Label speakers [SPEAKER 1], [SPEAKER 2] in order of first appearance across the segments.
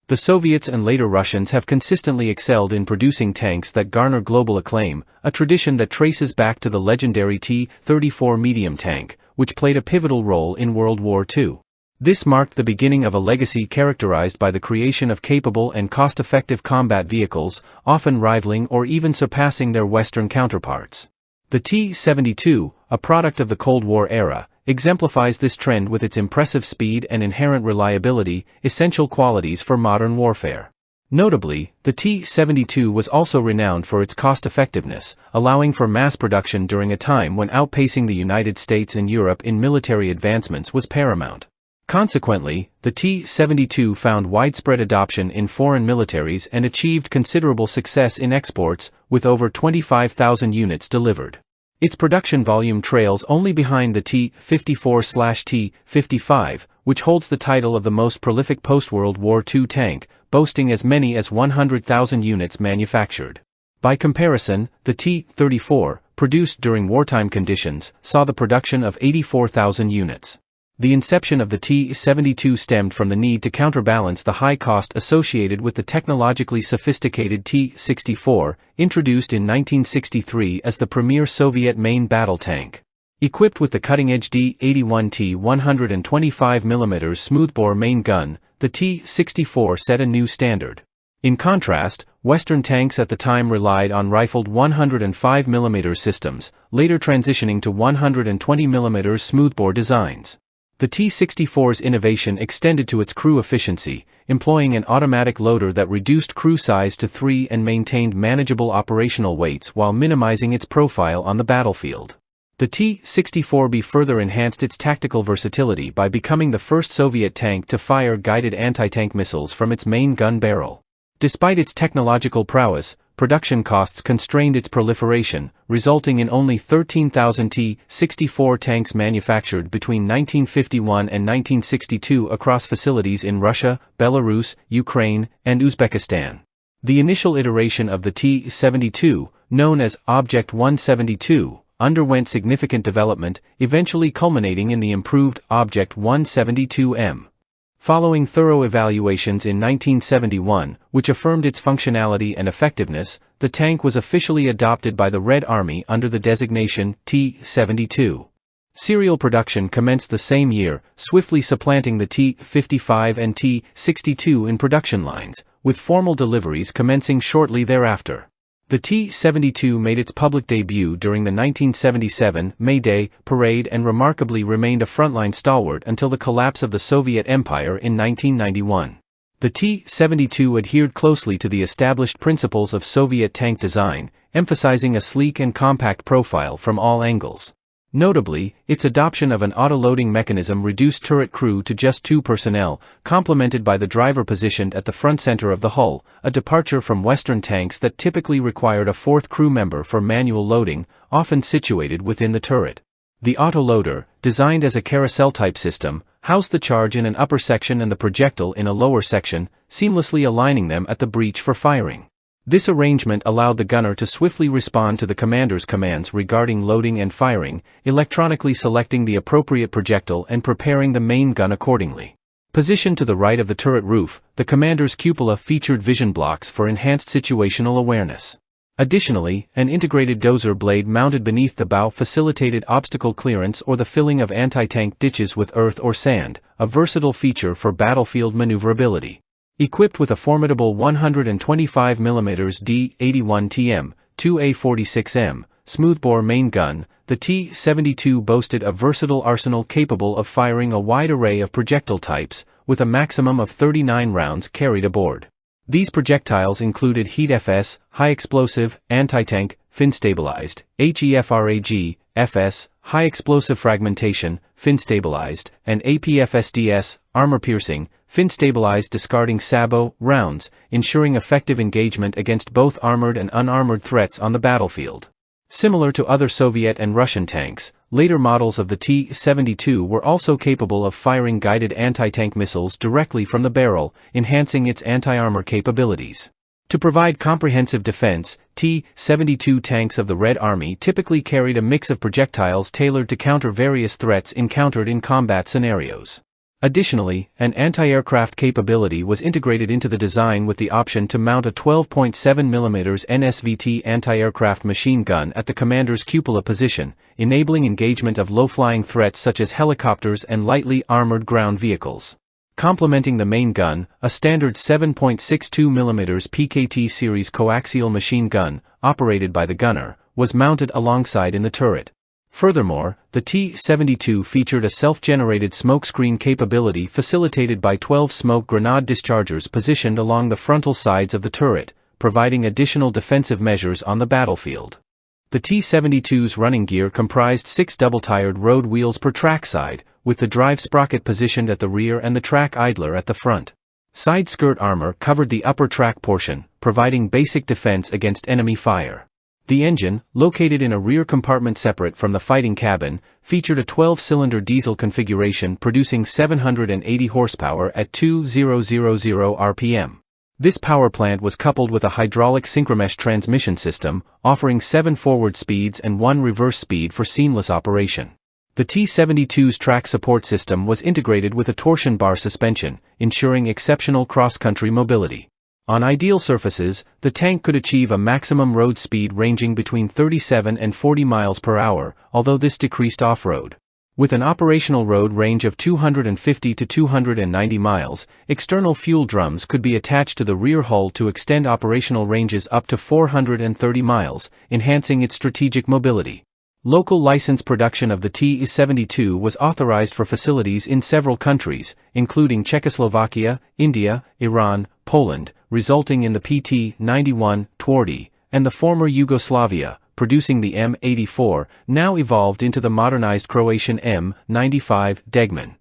[SPEAKER 1] The Soviets and later Russians have consistently excelled in producing tanks that garner global acclaim, a tradition that traces back to the legendary T-34 medium tank, which played a pivotal role in World War II. This marked the beginning of a legacy characterized by the creation of capable and cost-effective combat vehicles, often rivaling or even surpassing their Western counterparts. The T-72, a product of the Cold War era, exemplifies this trend with its impressive speed and inherent reliability, essential qualities for modern warfare. Notably, the T-72 was also renowned for its cost-effectiveness, allowing for mass production during a time when outpacing the United States and Europe in military advancements was paramount. Consequently, the T-72 found widespread adoption in foreign militaries and achieved considerable success in exports, with over 25,000 units delivered. Its production volume trails only behind the T-54/T-55, which holds the title of the most prolific post-World War II tank, boasting as many as 100,000 units manufactured. By comparison, the T-34, produced during wartime conditions, saw the production of 84,000 units. The inception of the T-72 stemmed from the need to counterbalance the high cost associated with the technologically sophisticated T-64, introduced in 1963 as the premier Soviet main battle tank. Equipped with the cutting-edge D-81T 125mm smoothbore main gun, the T-64 set a new standard. In contrast, Western tanks at the time relied on rifled 105mm systems, later transitioning to 120mm smoothbore designs. The T-64's innovation extended to its crew efficiency, employing an automatic loader that reduced crew size to 3 and maintained manageable operational weights while minimizing its profile on the battlefield. The T-64B further enhanced its tactical versatility by becoming the first Soviet tank to fire guided anti-tank missiles from its main gun barrel. Despite its technological prowess, production costs constrained its proliferation, resulting in only 13,000 T-64 tanks manufactured between 1951 and 1962 across facilities in Russia, Belarus, Ukraine, and Uzbekistan. The initial iteration of the T-72, known as Object 172, underwent significant development, eventually culminating in the improved Object 172M. Following thorough evaluations in 1971, which affirmed its functionality and effectiveness, the tank was officially adopted by the Red Army under the designation T-72. Serial production commenced the same year, swiftly supplanting the T-55 and T-62 in production lines, with formal deliveries commencing shortly thereafter. The T-72 made its public debut during the 1977 May Day parade and remarkably remained a frontline stalwart until the collapse of the Soviet Empire in 1991. The T-72 adhered closely to the established principles of Soviet tank design, emphasizing a sleek and compact profile from all angles. Notably, its adoption of an auto-loading mechanism reduced turret crew to just 2 personnel, complemented by the driver positioned at the front center of the hull, a departure from Western tanks that typically required a 4th crew member for manual loading, often situated within the turret. The auto-loader, designed as a carousel-type system, housed the charge in an upper section and the projectile in a lower section, seamlessly aligning them at the breech for firing. This arrangement allowed the gunner to swiftly respond to the commander's commands regarding loading and firing, electronically selecting the appropriate projectile and preparing the main gun accordingly. Positioned to the right of the turret roof, the commander's cupola featured vision blocks for enhanced situational awareness. Additionally, an integrated dozer blade mounted beneath the bow facilitated obstacle clearance or the filling of anti-tank ditches with earth or sand, a versatile feature for battlefield maneuverability. Equipped with a formidable 125mm D-81TM, 2A46M, smoothbore main gun, the T-72 boasted a versatile arsenal capable of firing a wide array of projectile types, with a maximum of 39 rounds carried aboard. These projectiles included HEAT-FS, high-explosive, anti-tank, fin-stabilized, HEFRAG, FS, high-explosive fragmentation, fin-stabilized, and APFSDS, armor-piercing, fin-stabilized discarding sabot rounds, ensuring effective engagement against both armored and unarmored threats on the battlefield. Similar to other Soviet and Russian tanks, later models of the T-72 were also capable of firing guided anti-tank missiles directly from the barrel, enhancing its anti-armor capabilities. To provide comprehensive defense, T-72 tanks of the Red Army typically carried a mix of projectiles tailored to counter various threats encountered in combat scenarios. Additionally, an anti-aircraft capability was integrated into the design with the option to mount a 12.7mm NSVT anti-aircraft machine gun at the commander's cupola position, enabling engagement of low-flying threats such as helicopters and lightly armored ground vehicles. Complementing the main gun, a standard 7.62mm PKT series coaxial machine gun, operated by the gunner, was mounted alongside in the turret. Furthermore, the T-72 featured a self-generated smokescreen capability facilitated by 12 smoke grenade dischargers positioned along the frontal sides of the turret, providing additional defensive measures on the battlefield. The T-72's running gear comprised 6 double-tired road wheels per trackside, with the drive sprocket positioned at the rear and the track idler at the front. Side skirt armor covered the upper track portion, providing basic defense against enemy fire. The engine, located in a rear compartment separate from the fighting cabin, featured a 12-cylinder diesel configuration producing 780 horsepower at 2,000 rpm. This power plant was coupled with a hydraulic synchromesh transmission system, offering 7 forward speeds and 1 reverse speed for seamless operation. The T-72's track support system was integrated with a torsion bar suspension, ensuring exceptional cross-country mobility. On ideal surfaces, the tank could achieve a maximum road speed ranging between 37 and 40 miles per hour, although this decreased off-road. With an operational road range of 250 to 290 miles, external fuel drums could be attached to the rear hull to extend operational ranges up to 430 miles, enhancing its strategic mobility. Local license production of the T-72 was authorized for facilities in several countries, including Czechoslovakia, India, Iran, Poland, resulting in the PT-91 Twardy, and the former Yugoslavia, producing the M-84, now evolved into the modernized Croatian M-95 Degman.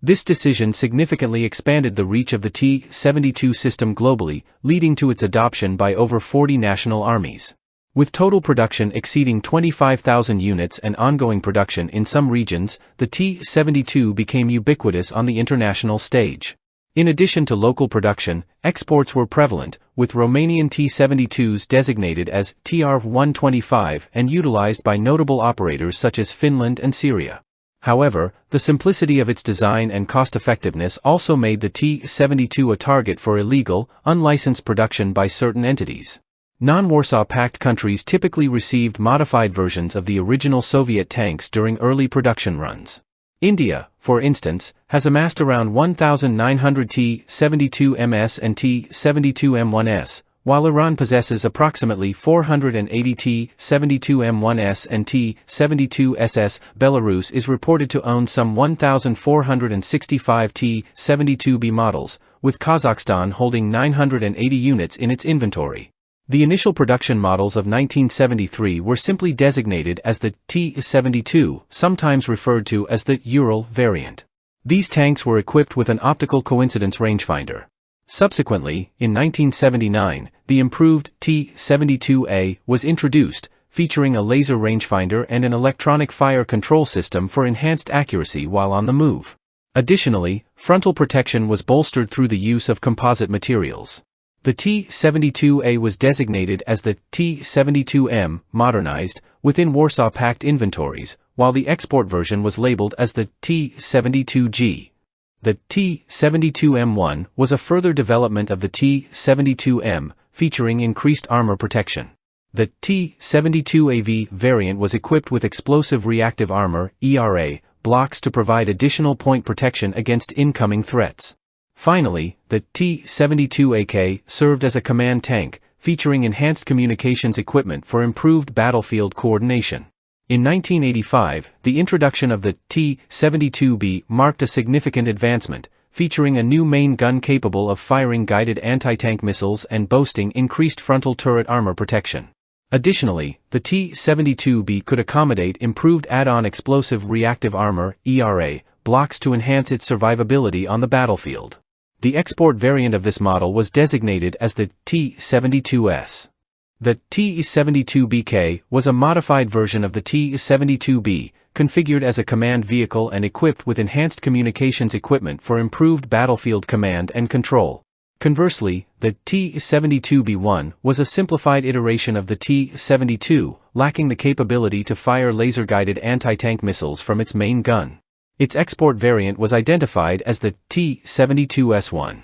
[SPEAKER 1] This decision significantly expanded the reach of the T-72 system globally, leading to its adoption by over 40 national armies. With total production exceeding 25,000 units and ongoing production in some regions, the T-72 became ubiquitous on the international stage. In addition to local production, exports were prevalent, with Romanian T-72s designated as TR-125 and utilized by notable operators such as Finland and Syria. However, the simplicity of its design and cost-effectiveness also made the T-72 a target for illegal, unlicensed production by certain entities. Non-Warsaw Pact countries typically received modified versions of the original Soviet tanks during early production runs. India, for instance, has amassed around 1,900 T-72MS and T-72M1S, while Iran possesses approximately 480 T-72M1S and T-72SS. Belarus is reported to own some 1,465 T-72B models, with Kazakhstan holding 980 units in its inventory. The initial production models of 1973 were simply designated as the T-72, sometimes referred to as the Ural variant. These tanks were equipped with an optical coincidence rangefinder. Subsequently, in 1979, the improved T-72A was introduced, featuring a laser rangefinder and an electronic fire control system for enhanced accuracy while on the move. Additionally, frontal protection was bolstered through the use of composite materials. The T-72A was designated as the T-72M, modernized, within Warsaw Pact inventories, while the export version was labeled as the T-72G. The T-72M1 was a further development of the T-72M, featuring increased armor protection. The T-72AV variant was equipped with explosive reactive armor, ERA, blocks to provide additional point protection against incoming threats. Finally, the T-72AK served as a command tank, featuring enhanced communications equipment for improved battlefield coordination. In 1985, the introduction of the T-72B marked a significant advancement, featuring a new main gun capable of firing guided anti-tank missiles and boasting increased frontal turret armor protection. Additionally, the T-72B could accommodate improved add-on explosive reactive armor, ERA, blocks to enhance its survivability on the battlefield. The export variant of this model was designated as the T-72S. The T-72BK was a modified version of the T-72B, configured as a command vehicle and equipped with enhanced communications equipment for improved battlefield command and control. Conversely, the T-72B1 was a simplified iteration of the T-72, lacking the capability to fire laser-guided anti-tank missiles from its main gun. Its export variant was identified as the T-72S1.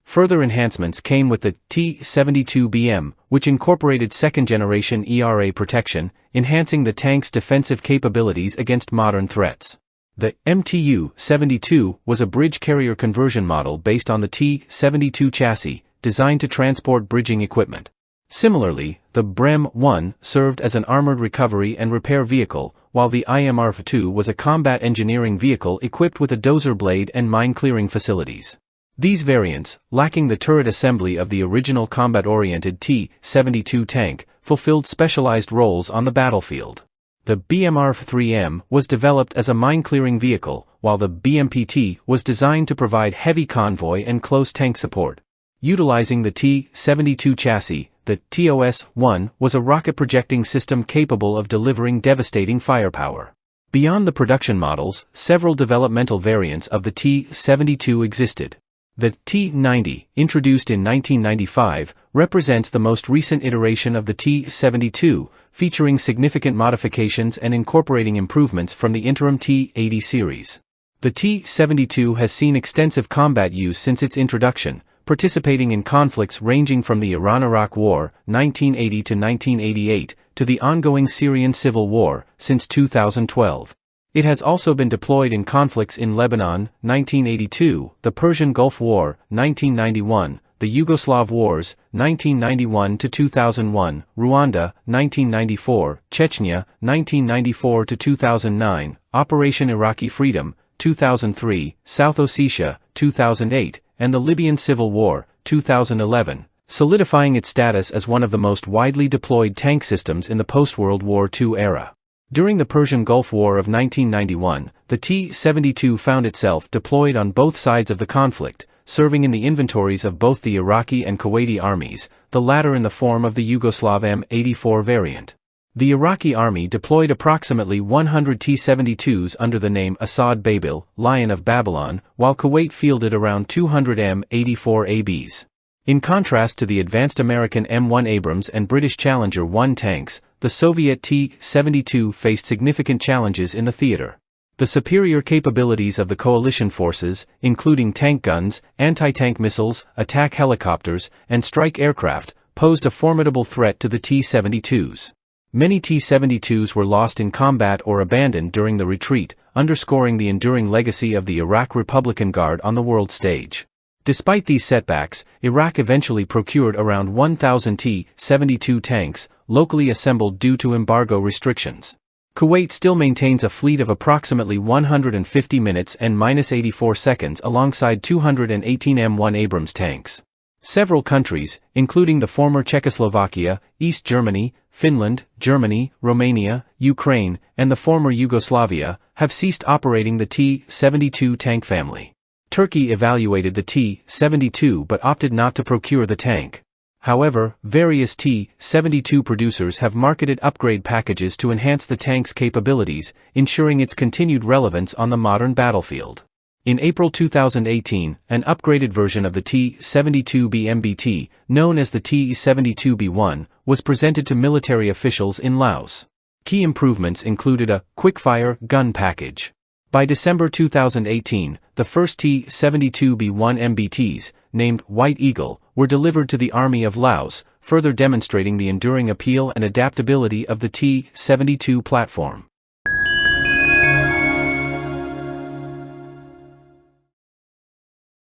[SPEAKER 1] Further enhancements came with the T-72BM, which incorporated second-generation ERA protection, enhancing the tank's defensive capabilities against modern threats. The MTU-72 was a bridge carrier conversion model based on the T-72 chassis, designed to transport bridging equipment. Similarly, the BREM-1 served as an armored recovery and repair vehicle, while the IMR-2 was a combat engineering vehicle equipped with a dozer blade and mine-clearing facilities. These variants, lacking the turret assembly of the original combat-oriented T-72 tank, fulfilled specialized roles on the battlefield. The BMR-3M was developed as a mine-clearing vehicle, while the BMPT was designed to provide heavy convoy and close tank support. Utilizing the T-72 chassis, the TOS-1 was a rocket-projecting system capable of delivering devastating firepower. Beyond the production models, several developmental variants of the T-72 existed. The T-90, introduced in 1995, represents the most recent iteration of the T-72, featuring significant modifications and incorporating improvements from the interim T-80 series. The T-72 has seen extensive combat use since its introduction, participating in conflicts ranging from the Iran-Iraq War, 1980 to 1988, to the ongoing Syrian civil war, since 2012. It has also been deployed in conflicts in Lebanon, 1982, the Persian Gulf War, 1991, the Yugoslav Wars, 1991 to 2001, Rwanda, 1994, Chechnya, 1994 to 2009, Operation Iraqi Freedom, 2003, South Ossetia, 2008, and the Libyan Civil War, 2011, solidifying its status as one of the most widely deployed tank systems in the post-World War II era. During the Persian Gulf War of 1991, the T-72 found itself deployed on both sides of the conflict, serving in the inventories of both the Iraqi and Kuwaiti armies, the latter in the form of the Yugoslav M-84 variant. The Iraqi army deployed approximately 100 T-72s under the name Asad Babil, Lion of Babylon, while Kuwait fielded around 200 M-84ABs. In contrast to the advanced American M1 Abrams and British Challenger 1 tanks, the Soviet T-72 faced significant challenges in the theater. The superior capabilities of the coalition forces, including tank guns, anti-tank missiles, attack helicopters, and strike aircraft, posed a formidable threat to the T-72s. Many T-72s were lost in combat or abandoned during the retreat, underscoring the enduring legacy of the Iraq Republican Guard on the world stage. Despite these setbacks, Iraq eventually procured around 1,000 T-72 tanks, locally assembled due to embargo restrictions. Kuwait still maintains a fleet of approximately 150 minutes and -84 seconds alongside 218 M1 Abrams tanks. Several countries, including the former Czechoslovakia, East Germany, Finland, Germany, Romania, Ukraine, and the former Yugoslavia, have ceased operating the T-72 tank family. Turkey evaluated the T-72 but opted not to procure the tank. However, various T-72 producers have marketed upgrade packages to enhance the tank's capabilities, ensuring its continued relevance on the modern battlefield. In April 2018, an upgraded version of the T-72B MBT, known as the T-72B1, was presented to military officials in Laos. Key improvements included a quick-fire gun package. By December 2018, the first T-72B1 MBTs, named White Eagle, were delivered to the Army of Laos, further demonstrating the enduring appeal and adaptability of the T-72 platform.